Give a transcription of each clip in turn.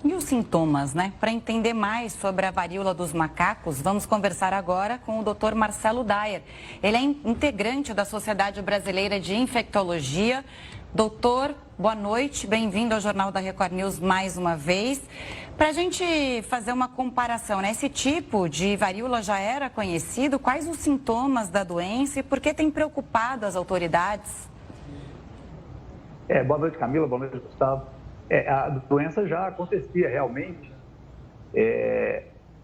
E os sintomas, né? Para entender mais sobre a varíola dos macacos, vamos conversar agora com o Dr. Marcelo Dayer. Ele é integrante da Sociedade Brasileira de Infectologia. Doutor, boa noite, bem-vindo ao Jornal da Record News mais uma vez. Para a gente fazer uma comparação, né? Esse tipo de varíola já era conhecido? Quais os sintomas da doença e por que tem preocupado as autoridades? Boa noite, Camila, boa noite, Gustavo. A doença já acontecia realmente,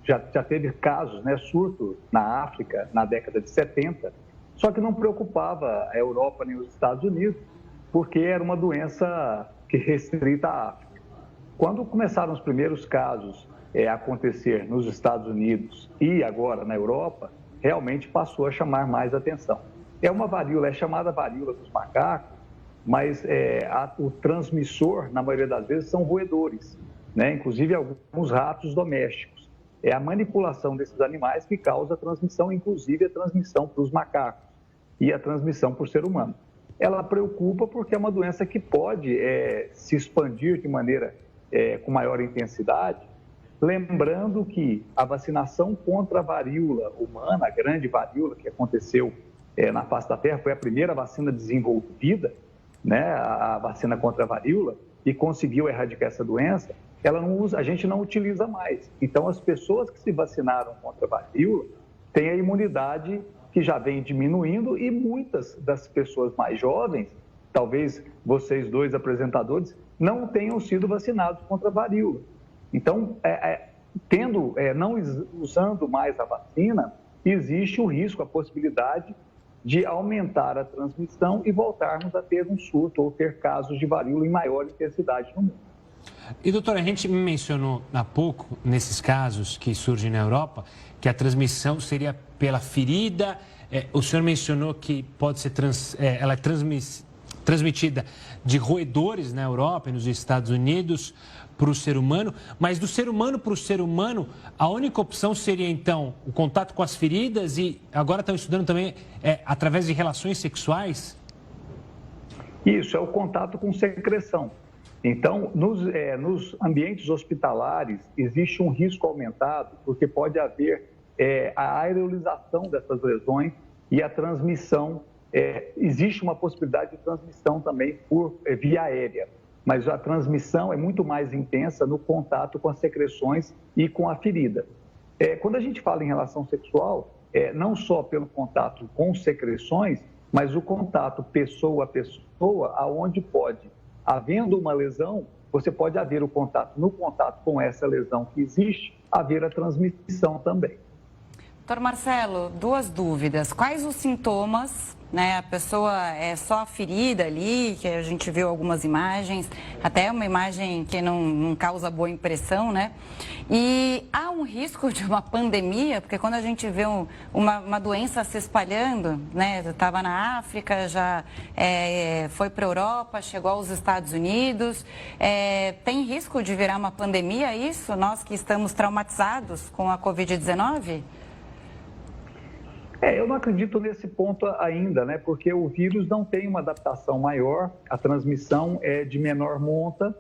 já teve casos, né, surto na África na década de 70, só que não preocupava a Europa nem os Estados Unidos, porque era uma doença que restrita à África. Quando começaram os primeiros casos a acontecer nos Estados Unidos e agora na Europa, realmente passou a chamar mais atenção. É uma varíola, é chamada varíola dos macacos, mas o transmissor, na maioria das vezes, são roedores, né? Inclusive alguns ratos domésticos. É a manipulação desses animais que causa a transmissão, inclusive a transmissão para os macacos e a transmissão para o ser humano. Ela preocupa porque é uma doença que pode se expandir de maneira com maior intensidade, lembrando que a vacinação contra a varíola humana, a grande varíola que aconteceu na face da Terra, foi a primeira vacina desenvolvida, né, a vacina contra a varíola, e conseguiu erradicar essa doença, a gente não utiliza mais. Então, as pessoas que se vacinaram contra a varíola têm a imunidade que já vem diminuindo e muitas das pessoas mais jovens, talvez vocês dois apresentadores, não tenham sido vacinados contra a varíola. Então, não usando mais a vacina, existe o risco, a possibilidade de aumentar a transmissão e voltarmos a ter um surto ou ter casos de varíola em maior intensidade no mundo. E, doutora, a gente mencionou há pouco, nesses casos que surgem na Europa, que a transmissão seria pela ferida. O senhor mencionou que pode ser ela é transmitida de roedores na Europa e nos Estados Unidos para o ser humano, mas do ser humano para o ser humano, a única opção seria, então, o contato com as feridas e agora estão estudando também através de relações sexuais? Isso, é o contato com secreção. Então, nos ambientes hospitalares, existe um risco aumentado, porque pode haver a aerolização dessas lesões e a transmissão. Existe uma possibilidade de transmissão também por via aérea, mas a transmissão é muito mais intensa no contato com as secreções e com a ferida. Quando a gente fala em relação sexual, não só pelo contato com secreções, mas o contato pessoa a pessoa, aonde pode, havendo uma lesão, você pode haver o contato, no contato com essa lesão que existe, haver a transmissão também. Doutor Marcelo, duas dúvidas. Quais os sintomas, né? A pessoa é só a ferida ali, que a gente viu algumas imagens, até uma imagem que não causa boa impressão, né? E há um risco de uma pandemia, porque quando a gente vê uma doença se espalhando, né? Estava na África, já foi para a Europa, chegou aos Estados Unidos, tem risco de virar uma pandemia isso? Nós que estamos traumatizados com a Covid-19? Eu não acredito nesse ponto ainda, né? Porque o vírus não tem uma adaptação maior, a transmissão é de menor monta,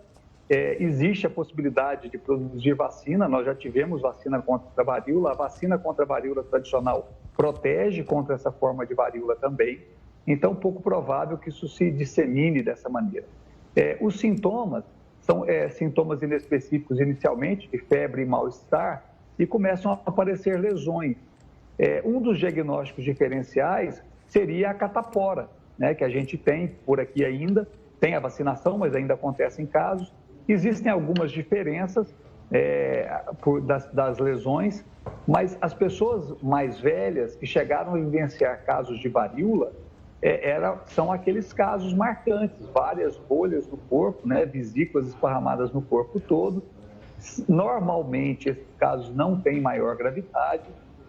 existe a possibilidade de produzir vacina, nós já tivemos vacina contra a varíola, a vacina contra a varíola tradicional protege contra essa forma de varíola também, então pouco provável que isso se dissemine dessa maneira. Os sintomas são sintomas inespecíficos inicialmente, de febre e mal-estar, e começam a aparecer lesões. Um dos diagnósticos diferenciais seria a catapora, né, que a gente tem por aqui ainda, tem a vacinação, mas ainda acontece em casos. Existem algumas diferenças das lesões, mas as pessoas mais velhas que chegaram a vivenciar casos de varíola são aqueles casos marcantes, várias bolhas no corpo, né, vesículas esparramadas no corpo todo. Normalmente, esses casos não têm maior gravidade,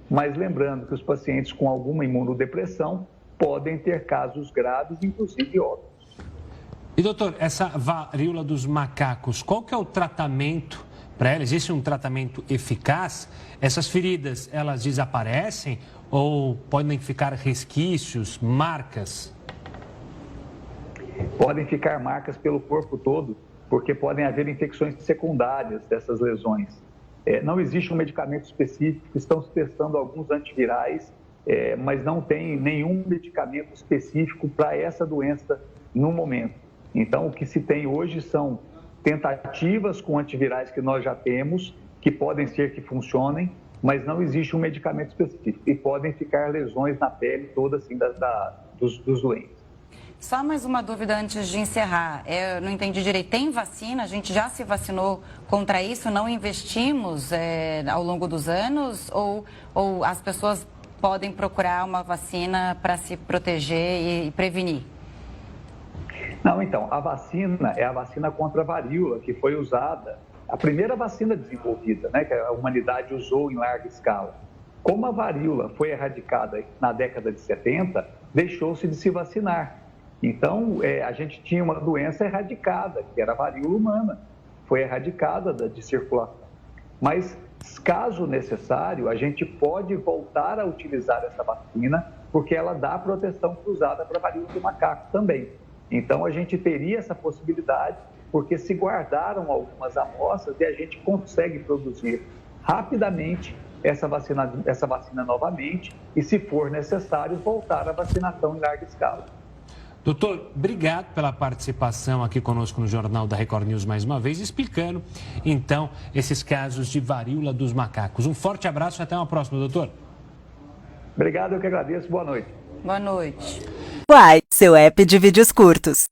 mas lembrando que os pacientes com alguma imunodepressão podem ter casos graves, inclusive óbitos. E doutor, essa varíola dos macacos, qual que é o tratamento para ela? Existe um tratamento eficaz? Essas feridas, elas desaparecem ou podem ficar resquícios, marcas? Podem ficar marcas pelo corpo todo porque podem haver infecções secundárias dessas lesões. Não existe um medicamento específico, estão se testando alguns antivirais, mas não tem nenhum medicamento específico para essa doença no momento. Então, o que se tem hoje são tentativas com antivirais que nós já temos, que podem ser que funcionem, mas não existe um medicamento específico e podem ficar lesões na pele toda assim dos doentes. Só mais uma dúvida antes de encerrar. Eu não entendi direito. Tem vacina? A gente já se vacinou contra isso? Não investimos ao longo dos anos? Ou as pessoas podem procurar uma vacina para se proteger e prevenir? Não, então, a vacina é a vacina contra a varíola, que foi usada, a primeira vacina desenvolvida, né, que a humanidade usou em larga escala. Como a varíola foi erradicada na década de 70, deixou-se de se vacinar. Então, a gente tinha uma doença erradicada, que era a varíola humana, foi erradicada de circulação. Mas, caso necessário, a gente pode voltar a utilizar essa vacina, porque ela dá proteção cruzada para a varíola do macaco também. Então, a gente teria essa possibilidade, porque se guardaram algumas amostras e a gente consegue produzir rapidamente essa vacina novamente e, se for necessário, voltar à vacinação em larga escala. Doutor, obrigado pela participação aqui conosco no Jornal da Record News mais uma vez, explicando, então, esses casos de varíola dos macacos. Um forte abraço e até uma próxima, doutor. Obrigado, eu que agradeço. Boa noite. Boa noite. Uai, seu app de vídeos curtos.